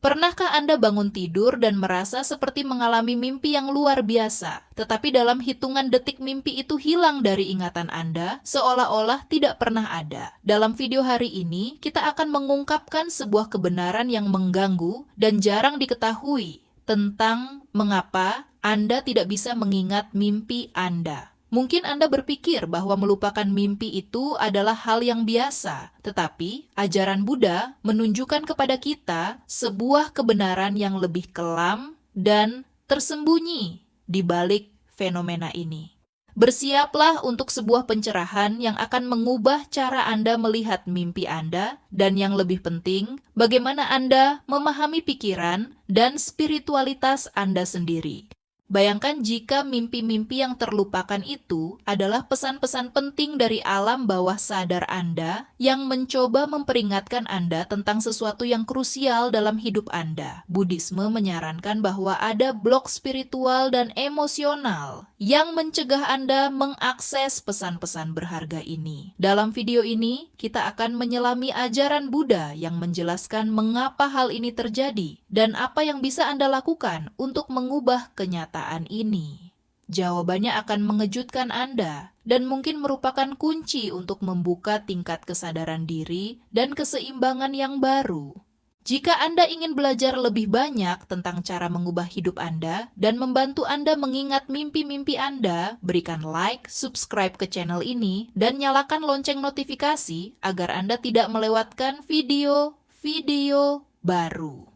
Pernahkah Anda bangun tidur dan merasa seperti mengalami mimpi yang luar biasa, tetapi dalam hitungan detik mimpi itu hilang dari ingatan Anda, seolah-olah tidak pernah ada? Dalam video hari ini, kita akan mengungkapkan sebuah kebenaran yang mengganggu dan jarang diketahui tentang mengapa Anda tidak bisa mengingat mimpi Anda. Mungkin Anda berpikir bahwa melupakan mimpi itu adalah hal yang biasa, tetapi ajaran Buddha menunjukkan kepada kita sebuah kebenaran yang lebih kelam dan tersembunyi di balik fenomena ini. Bersiaplah untuk sebuah pencerahan yang akan mengubah cara Anda melihat mimpi Anda, dan yang lebih penting, bagaimana Anda memahami pikiran dan spiritualitas Anda sendiri. Bayangkan jika mimpi-mimpi yang terlupakan itu adalah pesan-pesan penting dari alam bawah sadar Anda yang mencoba memperingatkan Anda tentang sesuatu yang krusial dalam hidup Anda. Buddhisme menyarankan bahwa ada blok spiritual dan emosional yang mencegah Anda mengakses pesan-pesan berharga ini. Dalam video ini, kita akan menyelami ajaran Buddha yang menjelaskan mengapa hal ini terjadi dan apa yang bisa Anda lakukan untuk mengubah kenyataan ini. Jawabannya akan mengejutkan Anda dan mungkin merupakan kunci untuk membuka tingkat kesadaran diri dan keseimbangan yang baru. Jika Anda ingin belajar lebih banyak tentang cara mengubah hidup Anda dan membantu Anda mengingat mimpi-mimpi Anda, berikan like, subscribe ke channel ini, dan nyalakan lonceng notifikasi agar Anda tidak melewatkan video-video baru.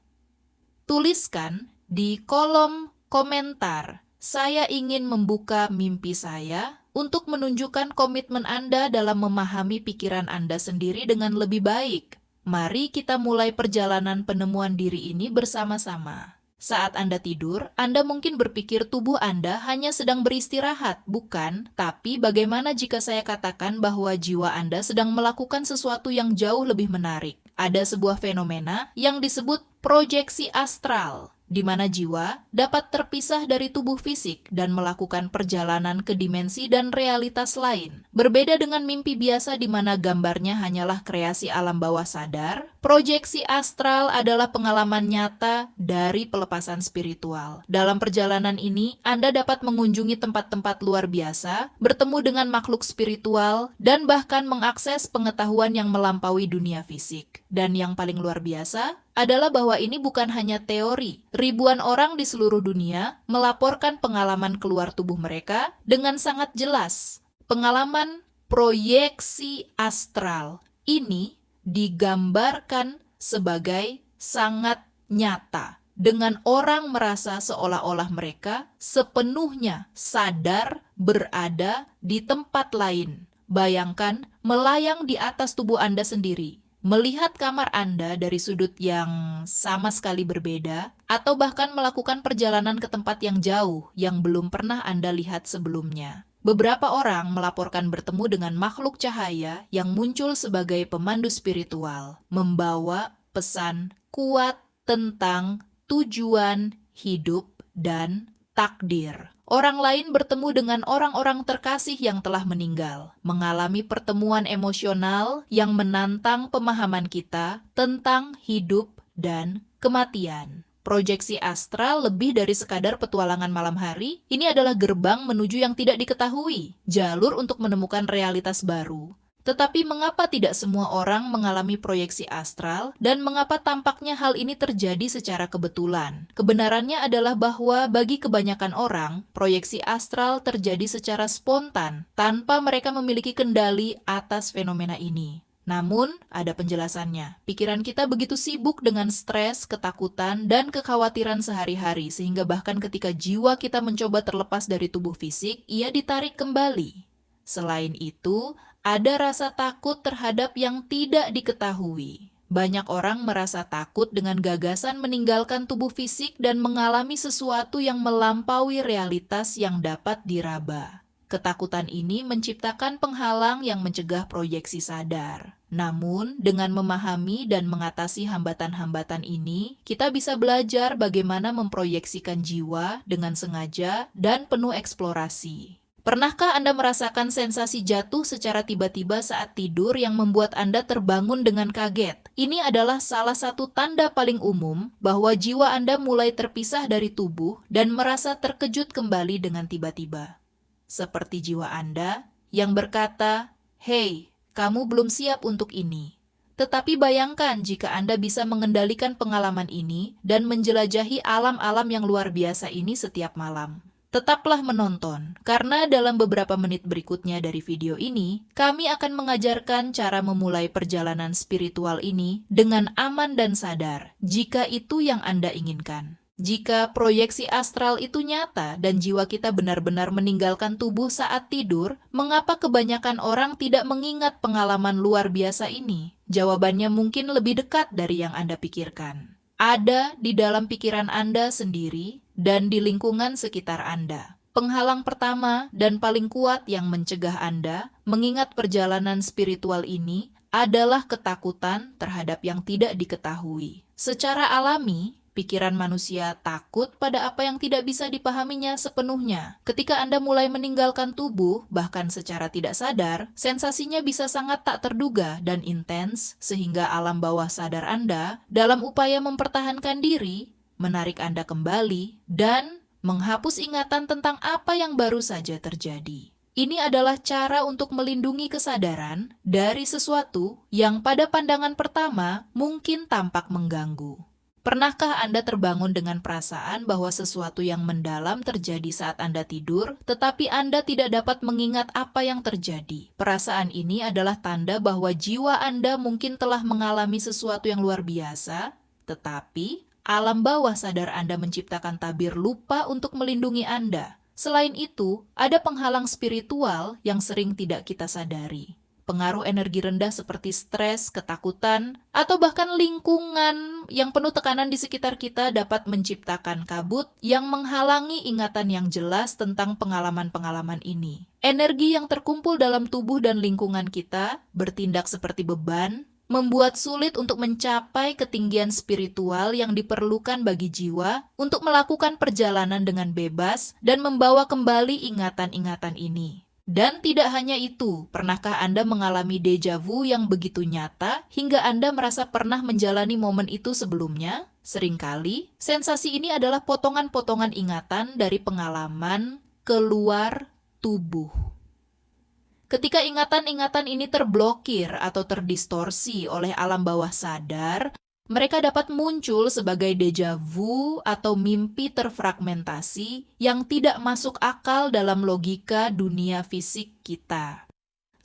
Tuliskan di kolom komentar, "Saya ingin membuka mimpi saya," untuk menunjukkan komitmen Anda dalam memahami pikiran Anda sendiri dengan lebih baik. Mari kita mulai perjalanan penemuan diri ini bersama-sama. Saat Anda tidur, Anda mungkin berpikir tubuh Anda hanya sedang beristirahat, bukan? Tapi bagaimana jika saya katakan bahwa jiwa Anda sedang melakukan sesuatu yang jauh lebih menarik? Ada sebuah fenomena yang disebut proyeksi astral, di mana jiwa dapat terpisah dari tubuh fisik dan melakukan perjalanan ke dimensi dan realitas lain. Berbeda dengan mimpi biasa di mana gambarnya hanyalah kreasi alam bawah sadar, proyeksi astral adalah pengalaman nyata dari pelepasan spiritual. Dalam perjalanan ini, Anda dapat mengunjungi tempat-tempat luar biasa, bertemu dengan makhluk spiritual, dan bahkan mengakses pengetahuan yang melampaui dunia fisik. Dan yang paling luar biasa adalah bahwa ini bukan hanya teori. Ribuan orang di seluruh dunia melaporkan pengalaman keluar tubuh mereka dengan sangat jelas. Pengalaman proyeksi astral ini digambarkan sebagai sangat nyata, dengan orang merasa seolah-olah mereka sepenuhnya sadar berada di tempat lain. Bayangkan melayang di atas tubuh Anda sendiri, melihat kamar Anda dari sudut yang sama sekali berbeda, atau bahkan melakukan perjalanan ke tempat yang jauh yang belum pernah Anda lihat sebelumnya. Beberapa orang melaporkan bertemu dengan makhluk cahaya yang muncul sebagai pemandu spiritual, membawa pesan kuat tentang tujuan hidup dan takdir. Orang lain bertemu dengan orang-orang terkasih yang telah meninggal, mengalami pertemuan emosional yang menantang pemahaman kita tentang hidup dan kematian. Proyeksi astral lebih dari sekadar petualangan malam hari, ini adalah gerbang menuju yang tidak diketahui, jalur untuk menemukan realitas baru. Tetapi mengapa tidak semua orang mengalami proyeksi astral, dan mengapa tampaknya hal ini terjadi secara kebetulan? Kebenarannya adalah bahwa bagi kebanyakan orang, proyeksi astral terjadi secara spontan, tanpa mereka memiliki kendali atas fenomena ini. Namun, ada penjelasannya. Pikiran kita begitu sibuk dengan stres, ketakutan, dan kekhawatiran sehari-hari, sehingga bahkan ketika jiwa kita mencoba terlepas dari tubuh fisik, ia ditarik kembali. Selain itu, ada rasa takut terhadap yang tidak diketahui. Banyak orang merasa takut dengan gagasan meninggalkan tubuh fisik dan mengalami sesuatu yang melampaui realitas yang dapat diraba. Ketakutan ini menciptakan penghalang yang mencegah proyeksi sadar. Namun, dengan memahami dan mengatasi hambatan-hambatan ini, kita bisa belajar bagaimana memproyeksikan jiwa dengan sengaja dan penuh eksplorasi. Pernahkah Anda merasakan sensasi jatuh secara tiba-tiba saat tidur yang membuat Anda terbangun dengan kaget? Ini adalah salah satu tanda paling umum bahwa jiwa Anda mulai terpisah dari tubuh dan merasa terkejut kembali dengan tiba-tiba. Seperti jiwa Anda yang berkata, "Hei, kamu belum siap untuk ini." Tetapi bayangkan jika Anda bisa mengendalikan pengalaman ini dan menjelajahi alam-alam yang luar biasa ini setiap malam. Tetaplah menonton, karena dalam beberapa menit berikutnya dari video ini, kami akan mengajarkan cara memulai perjalanan spiritual ini dengan aman dan sadar, jika itu yang Anda inginkan. Jika proyeksi astral itu nyata dan jiwa kita benar-benar meninggalkan tubuh saat tidur, mengapa kebanyakan orang tidak mengingat pengalaman luar biasa ini? Jawabannya mungkin lebih dekat dari yang Anda pikirkan. Ada di dalam pikiran Anda sendiri dan di lingkungan sekitar Anda. Penghalang pertama dan paling kuat yang mencegah Anda mengingat perjalanan spiritual ini adalah ketakutan terhadap yang tidak diketahui. Secara alami, pikiran manusia takut pada apa yang tidak bisa dipahaminya sepenuhnya. Ketika Anda mulai meninggalkan tubuh, bahkan secara tidak sadar, sensasinya bisa sangat tak terduga dan intens, sehingga alam bawah sadar Anda, dalam upaya mempertahankan diri, menarik Anda kembali, dan menghapus ingatan tentang apa yang baru saja terjadi. Ini adalah cara untuk melindungi kesadaran dari sesuatu yang pada pandangan pertama mungkin tampak mengganggu. Pernahkah Anda terbangun dengan perasaan bahwa sesuatu yang mendalam terjadi saat Anda tidur, tetapi Anda tidak dapat mengingat apa yang terjadi? Perasaan ini adalah tanda bahwa jiwa Anda mungkin telah mengalami sesuatu yang luar biasa, tetapi alam bawah sadar Anda menciptakan tabir lupa untuk melindungi Anda. Selain itu, ada penghalang spiritual yang sering tidak kita sadari. Pengaruh energi rendah seperti stres, ketakutan, atau bahkan lingkungan yang penuh tekanan di sekitar kita dapat menciptakan kabut yang menghalangi ingatan yang jelas tentang pengalaman-pengalaman ini. Energi yang terkumpul dalam tubuh dan lingkungan kita bertindak seperti beban, membuat sulit untuk mencapai ketinggian spiritual yang diperlukan bagi jiwa untuk melakukan perjalanan dengan bebas dan membawa kembali ingatan-ingatan ini. Dan tidak hanya itu, pernahkah Anda mengalami deja vu yang begitu nyata hingga Anda merasa pernah menjalani momen itu sebelumnya? Seringkali, sensasi ini adalah potongan-potongan ingatan dari pengalaman keluar tubuh. Ketika ingatan-ingatan ini terblokir atau terdistorsi oleh alam bawah sadar, mereka dapat muncul sebagai deja vu atau mimpi terfragmentasi yang tidak masuk akal dalam logika dunia fisik kita.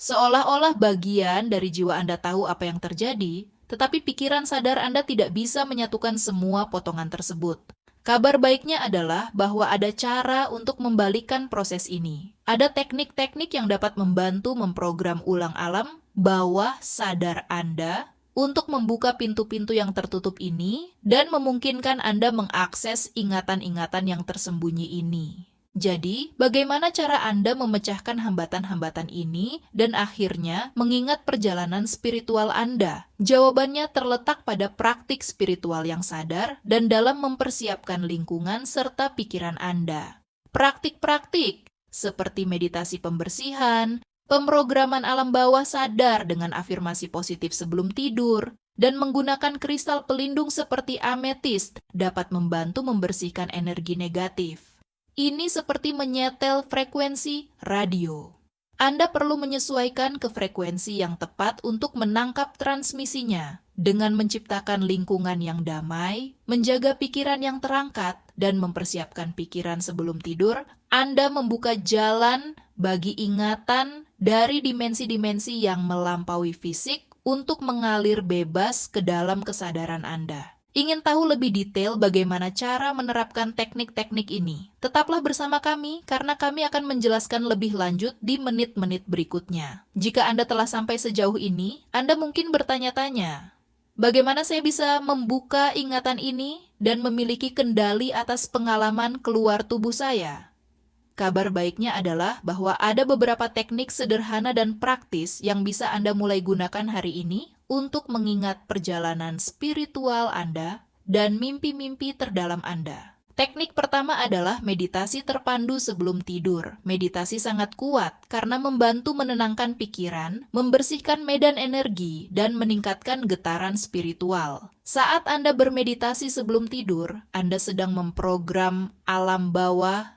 Seolah-olah bagian dari jiwa Anda tahu apa yang terjadi, tetapi pikiran sadar Anda tidak bisa menyatukan semua potongan tersebut. Kabar baiknya adalah bahwa ada cara untuk membalikkan proses ini. Ada teknik-teknik yang dapat membantu memprogram ulang alam bawah sadar Anda untuk membuka pintu-pintu yang tertutup ini dan memungkinkan Anda mengakses ingatan-ingatan yang tersembunyi ini. Jadi, bagaimana cara Anda memecahkan hambatan-hambatan ini dan akhirnya mengingat perjalanan spiritual Anda? Jawabannya terletak pada praktik spiritual yang sadar dan dalam mempersiapkan lingkungan serta pikiran Anda. Praktik-praktik seperti meditasi pembersihan, pemrograman alam bawah sadar dengan afirmasi positif sebelum tidur, dan menggunakan kristal pelindung seperti ametist dapat membantu membersihkan energi negatif. Ini seperti menyetel frekuensi radio. Anda perlu menyesuaikan ke frekuensi yang tepat untuk menangkap transmisinya. Dengan menciptakan lingkungan yang damai, menjaga pikiran yang terangkat, dan mempersiapkan pikiran sebelum tidur, Anda membuka jalan bagi ingatan dari dimensi-dimensi yang melampaui fisik untuk mengalir bebas ke dalam kesadaran Anda. Ingin tahu lebih detail bagaimana cara menerapkan teknik-teknik ini? Tetaplah bersama kami karena kami akan menjelaskan lebih lanjut di menit-menit berikutnya. Jika Anda telah sampai sejauh ini, Anda mungkin bertanya-tanya, bagaimana saya bisa membuka ingatan ini dan memiliki kendali atas pengalaman keluar tubuh saya? Kabar baiknya adalah bahwa ada beberapa teknik sederhana dan praktis yang bisa Anda mulai gunakan hari ini untuk mengingat perjalanan spiritual Anda dan mimpi-mimpi terdalam Anda. Teknik pertama adalah meditasi terpandu sebelum tidur. Meditasi sangat kuat karena membantu menenangkan pikiran, membersihkan medan energi, dan meningkatkan getaran spiritual. Saat Anda bermeditasi sebelum tidur, Anda sedang memprogram alam bawah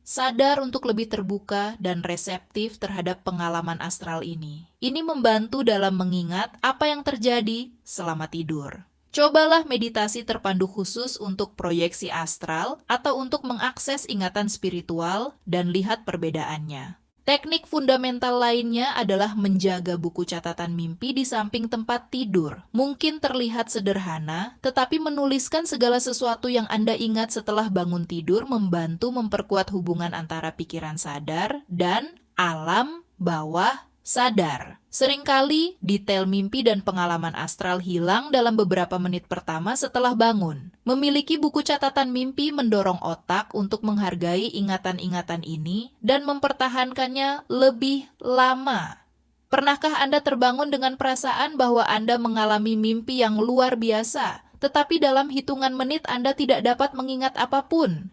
sadar untuk lebih terbuka dan reseptif terhadap pengalaman astral ini. Ini membantu dalam mengingat apa yang terjadi selama tidur. Cobalah meditasi terpandu khusus untuk proyeksi astral atau untuk mengakses ingatan spiritual dan lihat perbedaannya. Teknik fundamental lainnya adalah menjaga buku catatan mimpi di samping tempat tidur. Mungkin terlihat sederhana, tetapi menuliskan segala sesuatu yang Anda ingat setelah bangun tidur membantu memperkuat hubungan antara pikiran sadar dan alam bawah sadar. Seringkali detail mimpi dan pengalaman astral hilang dalam beberapa menit pertama setelah bangun. Memiliki buku catatan mimpi mendorong otak untuk menghargai ingatan-ingatan ini dan mempertahankannya lebih lama. Pernahkah Anda terbangun dengan perasaan bahwa Anda mengalami mimpi yang luar biasa, tetapi dalam hitungan menit Anda tidak dapat mengingat apapun?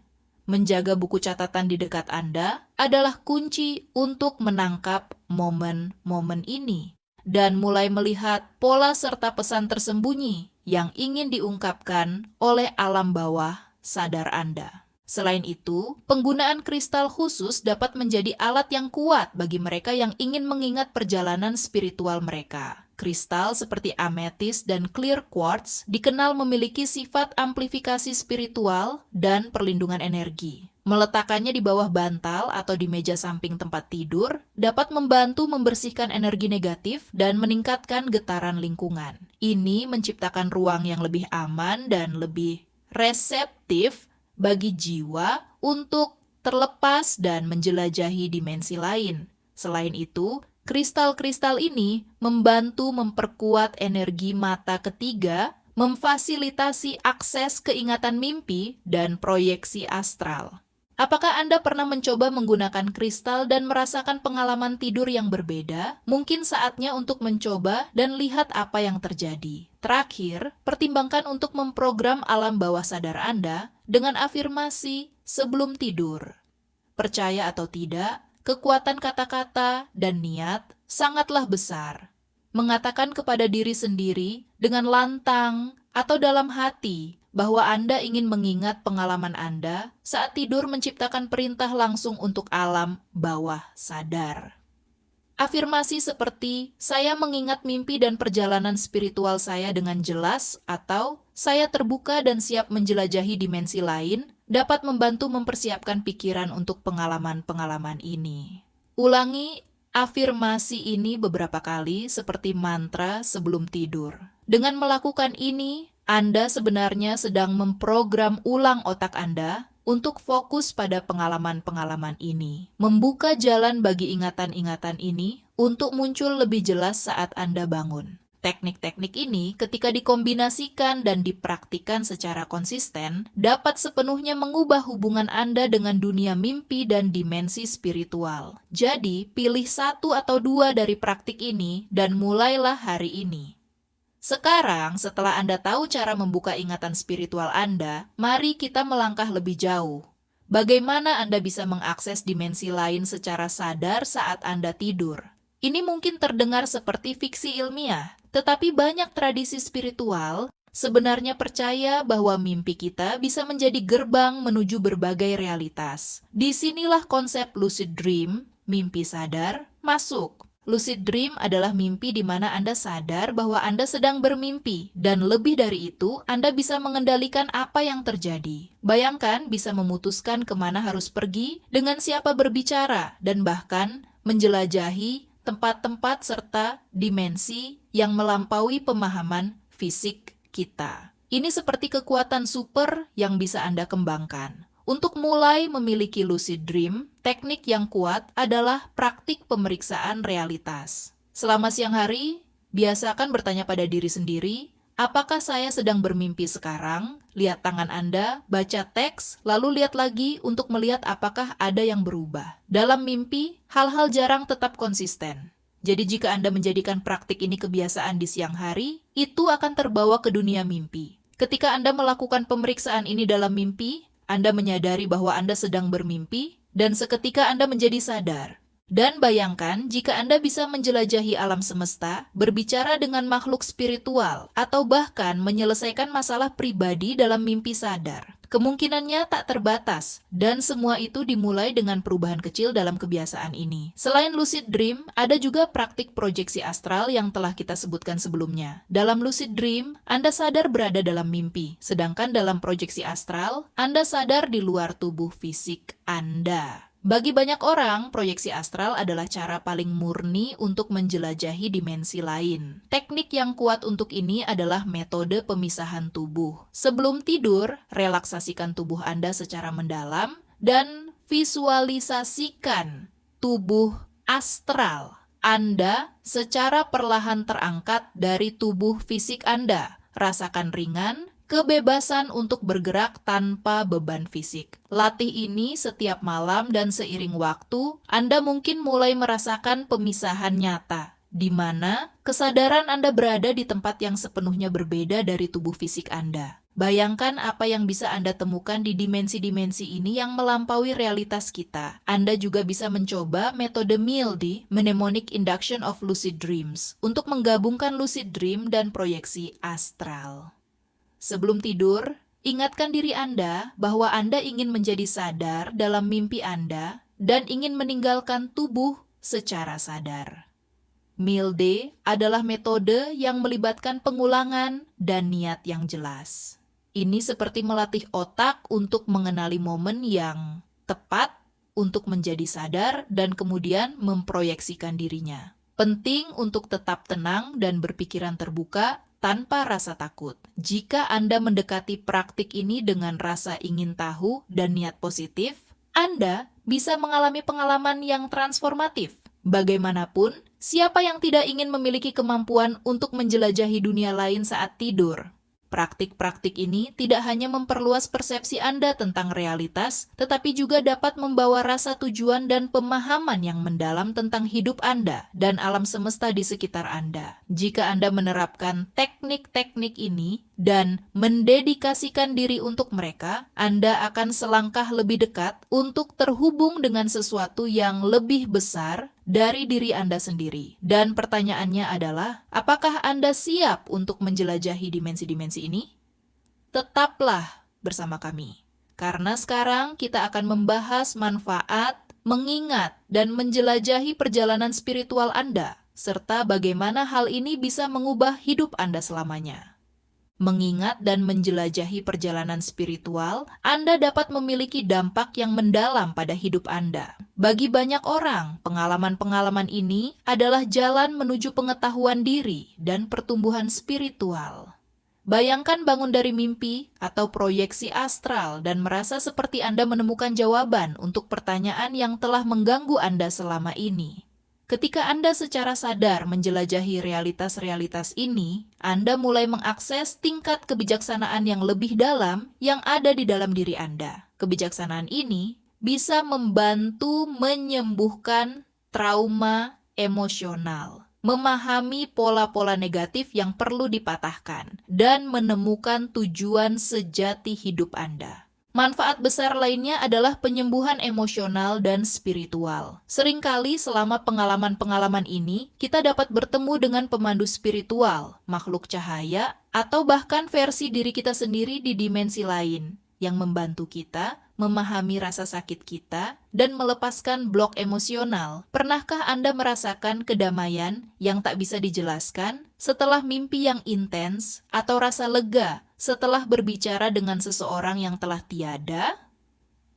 Menjaga buku catatan di dekat Anda adalah kunci untuk menangkap momen-momen ini dan mulai melihat pola serta pesan tersembunyi yang ingin diungkapkan oleh alam bawah sadar Anda. Selain itu, penggunaan kristal khusus dapat menjadi alat yang kuat bagi mereka yang ingin mengingat perjalanan spiritual mereka. Kristal seperti ametis dan clear quartz dikenal memiliki sifat amplifikasi spiritual dan perlindungan energi. Meletakkannya di bawah bantal atau di meja samping tempat tidur dapat membantu membersihkan energi negatif dan meningkatkan getaran lingkungan. Ini menciptakan ruang yang lebih aman dan lebih reseptif bagi jiwa untuk terlepas dan menjelajahi dimensi lain. Selain itu, kristal-kristal ini membantu memperkuat energi mata ketiga, memfasilitasi akses keingatan mimpi, dan proyeksi astral. Apakah Anda pernah mencoba menggunakan kristal dan merasakan pengalaman tidur yang berbeda? Mungkin saatnya untuk mencoba dan lihat apa yang terjadi. Terakhir, pertimbangkan untuk memprogram alam bawah sadar Anda dengan afirmasi sebelum tidur. Percaya atau tidak, kekuatan kata-kata dan niat sangatlah besar. Mengatakan kepada diri sendiri dengan lantang atau dalam hati bahwa Anda ingin mengingat pengalaman Anda saat tidur menciptakan perintah langsung untuk alam bawah sadar. Afirmasi seperti, saya mengingat mimpi dan perjalanan spiritual saya dengan jelas, atau saya terbuka dan siap menjelajahi dimensi lain, dapat membantu mempersiapkan pikiran untuk pengalaman-pengalaman ini. Ulangi afirmasi ini beberapa kali seperti mantra sebelum tidur. Dengan melakukan ini, Anda sebenarnya sedang memprogram ulang otak Anda untuk fokus pada pengalaman-pengalaman ini, membuka jalan bagi ingatan-ingatan ini untuk muncul lebih jelas saat Anda bangun. Teknik-teknik ini ketika dikombinasikan dan dipraktikkan secara konsisten, dapat sepenuhnya mengubah hubungan Anda dengan dunia mimpi dan dimensi spiritual. Jadi, pilih satu atau dua dari praktik ini dan mulailah hari ini. Sekarang, setelah Anda tahu cara membuka ingatan spiritual Anda, mari kita melangkah lebih jauh. Bagaimana Anda bisa mengakses dimensi lain secara sadar saat Anda tidur? Ini mungkin terdengar seperti fiksi ilmiah, tetapi banyak tradisi spiritual sebenarnya percaya bahwa mimpi kita bisa menjadi gerbang menuju berbagai realitas. Disinilah konsep lucid dream, mimpi sadar, masuk. Lucid dream adalah mimpi di mana Anda sadar bahwa Anda sedang bermimpi, dan lebih dari itu, Anda bisa mengendalikan apa yang terjadi. Bayangkan bisa memutuskan kemana harus pergi, dengan siapa berbicara, dan bahkan menjelajahi tempat-tempat serta dimensi yang melampaui pemahaman fisik kita. Ini seperti kekuatan super yang bisa Anda kembangkan. Untuk mulai memiliki lucid dream, teknik yang kuat adalah praktik pemeriksaan realitas. Selama siang hari, biasakan bertanya pada diri sendiri, apakah saya sedang bermimpi sekarang? Lihat tangan Anda, baca teks, lalu lihat lagi untuk melihat apakah ada yang berubah. Dalam mimpi, hal-hal jarang tetap konsisten. Jadi jika Anda menjadikan praktik ini kebiasaan di siang hari, itu akan terbawa ke dunia mimpi. Ketika Anda melakukan pemeriksaan ini dalam mimpi, Anda menyadari bahwa Anda sedang bermimpi, dan seketika Anda menjadi sadar. Dan bayangkan jika Anda bisa menjelajahi alam semesta, berbicara dengan makhluk spiritual, atau bahkan menyelesaikan masalah pribadi dalam mimpi sadar. Kemungkinannya tak terbatas, dan semua itu dimulai dengan perubahan kecil dalam kebiasaan ini. Selain lucid dream, ada juga praktik proyeksi astral yang telah kita sebutkan sebelumnya. Dalam lucid dream, Anda sadar berada dalam mimpi, sedangkan dalam proyeksi astral, Anda sadar di luar tubuh fisik Anda. Bagi banyak orang, proyeksi astral adalah cara paling murni untuk menjelajahi dimensi lain. Teknik yang kuat untuk ini adalah metode pemisahan tubuh. Sebelum tidur, relaksasikan tubuh Anda secara mendalam dan visualisasikan tubuh astral Anda secara perlahan terangkat dari tubuh fisik Anda. Rasakan ringan, kebebasan untuk bergerak tanpa beban fisik. Latih ini setiap malam dan seiring waktu, Anda mungkin mulai merasakan pemisahan nyata, di mana kesadaran Anda berada di tempat yang sepenuhnya berbeda dari tubuh fisik Anda. Bayangkan apa yang bisa Anda temukan di dimensi-dimensi ini yang melampaui realitas kita. Anda juga bisa mencoba metode MILD, Mnemonic Induction of Lucid Dreams, untuk menggabungkan lucid dream dan proyeksi astral. Sebelum tidur, ingatkan diri Anda bahwa Anda ingin menjadi sadar dalam mimpi Anda dan ingin meninggalkan tubuh secara sadar. MILD adalah metode yang melibatkan pengulangan dan niat yang jelas. Ini seperti melatih otak untuk mengenali momen yang tepat untuk menjadi sadar dan kemudian memproyeksikan dirinya. Penting untuk tetap tenang dan berpikiran terbuka tanpa rasa takut. Jika Anda mendekati praktik ini dengan rasa ingin tahu dan niat positif, Anda bisa mengalami pengalaman yang transformatif. Bagaimanapun, siapa yang tidak ingin memiliki kemampuan untuk menjelajahi dunia lain saat tidur? Praktik-praktik ini tidak hanya memperluas persepsi Anda tentang realitas, tetapi juga dapat membawa rasa tujuan dan pemahaman yang mendalam tentang hidup Anda dan alam semesta di sekitar Anda. Jika Anda menerapkan teknik-teknik ini dan mendedikasikan diri untuk mereka, Anda akan selangkah lebih dekat untuk terhubung dengan sesuatu yang lebih besar dari diri Anda sendiri. Dan pertanyaannya adalah, apakah Anda siap untuk menjelajahi dimensi-dimensi ini? Tetaplah bersama kami, karena sekarang kita akan membahas manfaat, mengingat, dan menjelajahi perjalanan spiritual Anda, serta bagaimana hal ini bisa mengubah hidup Anda selamanya. Mengingat dan menjelajahi perjalanan spiritual, Anda dapat memiliki dampak yang mendalam pada hidup Anda. Bagi banyak orang, pengalaman-pengalaman ini adalah jalan menuju pengetahuan diri dan pertumbuhan spiritual. Bayangkan bangun dari mimpi atau proyeksi astral dan merasa seperti Anda menemukan jawaban untuk pertanyaan yang telah mengganggu Anda selama ini. Ketika Anda secara sadar menjelajahi realitas-realitas ini, Anda mulai mengakses tingkat kebijaksanaan yang lebih dalam yang ada di dalam diri Anda. Kebijaksanaan ini bisa membantu menyembuhkan trauma emosional, memahami pola-pola negatif yang perlu dipatahkan, dan menemukan tujuan sejati hidup Anda. Manfaat besar lainnya adalah penyembuhan emosional dan spiritual. Seringkali selama pengalaman-pengalaman ini, kita dapat bertemu dengan pemandu spiritual, makhluk cahaya, atau bahkan versi diri kita sendiri di dimensi lain, yang membantu kita memahami rasa sakit kita dan melepaskan blok emosional. Pernahkah Anda merasakan kedamaian yang tak bisa dijelaskan setelah mimpi yang intens atau rasa lega setelah berbicara dengan seseorang yang telah tiada?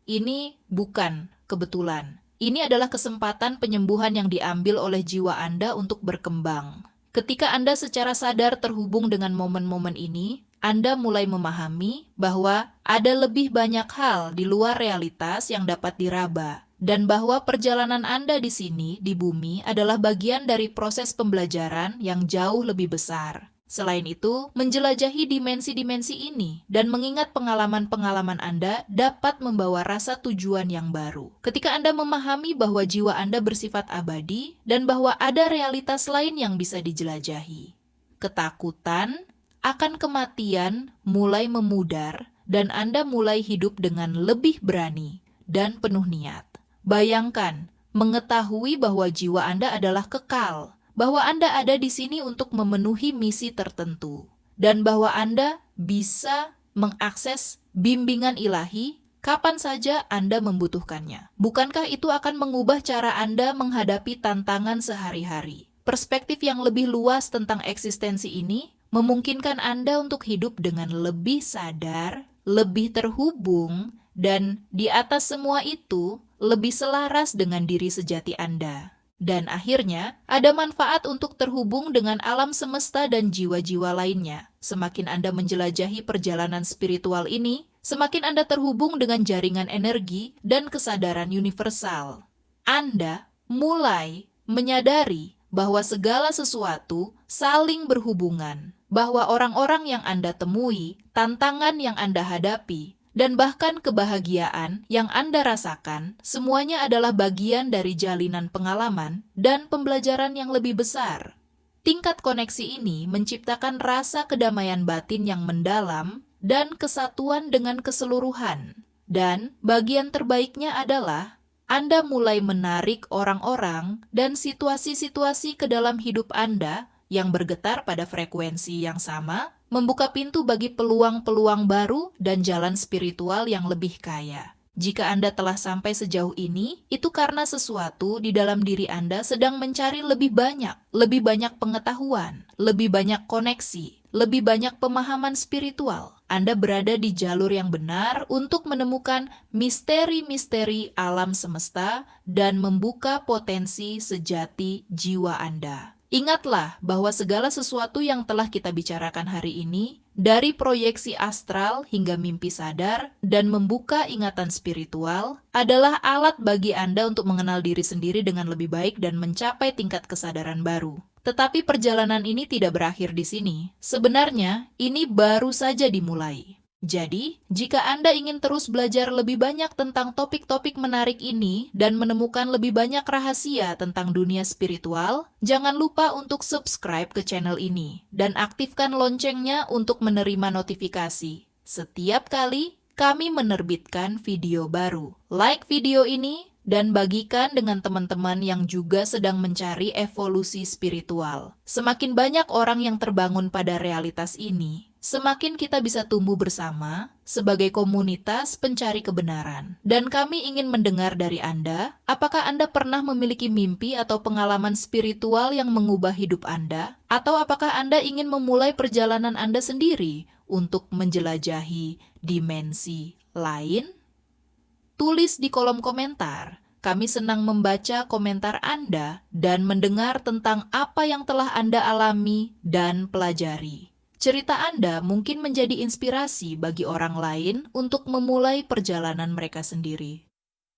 Ini bukan kebetulan. Ini adalah kesempatan penyembuhan yang diambil oleh jiwa Anda untuk berkembang. Ketika Anda secara sadar terhubung dengan momen-momen ini, Anda mulai memahami bahwa ada lebih banyak hal di luar realitas yang dapat diraba, dan bahwa perjalanan Anda di sini, di bumi, adalah bagian dari proses pembelajaran yang jauh lebih besar. Selain itu, menjelajahi dimensi-dimensi ini dan mengingat pengalaman-pengalaman Anda dapat membawa rasa tujuan yang baru. Ketika Anda memahami bahwa jiwa Anda bersifat abadi dan bahwa ada realitas lain yang bisa dijelajahi, ketakutan akan kematian mulai memudar dan Anda mulai hidup dengan lebih berani dan penuh niat. Bayangkan, mengetahui bahwa jiwa Anda adalah kekal, bahwa Anda ada di sini untuk memenuhi misi tertentu, dan bahwa Anda bisa mengakses bimbingan ilahi kapan saja Anda membutuhkannya. Bukankah itu akan mengubah cara Anda menghadapi tantangan sehari-hari? Perspektif yang lebih luas tentang eksistensi ini memungkinkan Anda untuk hidup dengan lebih sadar, lebih terhubung, dan di atas semua itu, lebih selaras dengan diri sejati Anda. Dan akhirnya, ada manfaat untuk terhubung dengan alam semesta dan jiwa-jiwa lainnya. Semakin Anda menjelajahi perjalanan spiritual ini, semakin Anda terhubung dengan jaringan energi dan kesadaran universal. Anda mulai menyadari bahwa segala sesuatu saling berhubungan, bahwa orang-orang yang Anda temui, tantangan yang Anda hadapi, dan bahkan kebahagiaan yang Anda rasakan, semuanya adalah bagian dari jalinan pengalaman dan pembelajaran yang lebih besar. Tingkat koneksi ini menciptakan rasa kedamaian batin yang mendalam dan kesatuan dengan keseluruhan. Dan bagian terbaiknya adalah Anda mulai menarik orang-orang dan situasi-situasi ke dalam hidup Anda yang bergetar pada frekuensi yang sama, membuka pintu bagi peluang-peluang baru dan jalan spiritual yang lebih kaya. Jika Anda telah sampai sejauh ini, itu karena sesuatu di dalam diri Anda sedang mencari lebih banyak pengetahuan, lebih banyak koneksi, lebih banyak pemahaman spiritual. Anda berada di jalur yang benar untuk menemukan misteri-misteri alam semesta dan membuka potensi sejati jiwa Anda. Ingatlah bahwa segala sesuatu yang telah kita bicarakan hari ini, dari proyeksi astral hingga mimpi sadar dan membuka ingatan spiritual, adalah alat bagi Anda untuk mengenal diri sendiri dengan lebih baik dan mencapai tingkat kesadaran baru. Tetapi perjalanan ini tidak berakhir di sini. Sebenarnya, ini baru saja dimulai. Jadi, jika Anda ingin terus belajar lebih banyak tentang topik-topik menarik ini dan menemukan lebih banyak rahasia tentang dunia spiritual, jangan lupa untuk subscribe ke channel ini dan aktifkan loncengnya untuk menerima notifikasi. Setiap kali kami menerbitkan video baru. Like video ini dan bagikan dengan teman-teman yang juga sedang mencari evolusi spiritual. Semakin banyak orang yang terbangun pada realitas ini, semakin kita bisa tumbuh bersama sebagai komunitas pencari kebenaran. Dan kami ingin mendengar dari Anda, apakah Anda pernah memiliki mimpi atau pengalaman spiritual yang mengubah hidup Anda? Atau apakah Anda ingin memulai perjalanan Anda sendiri untuk menjelajahi dimensi lain? Tulis di kolom komentar. Kami senang membaca komentar Anda dan mendengar tentang apa yang telah Anda alami dan pelajari. Cerita Anda mungkin menjadi inspirasi bagi orang lain untuk memulai perjalanan mereka sendiri.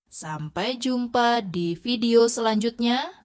Sampai jumpa di video selanjutnya.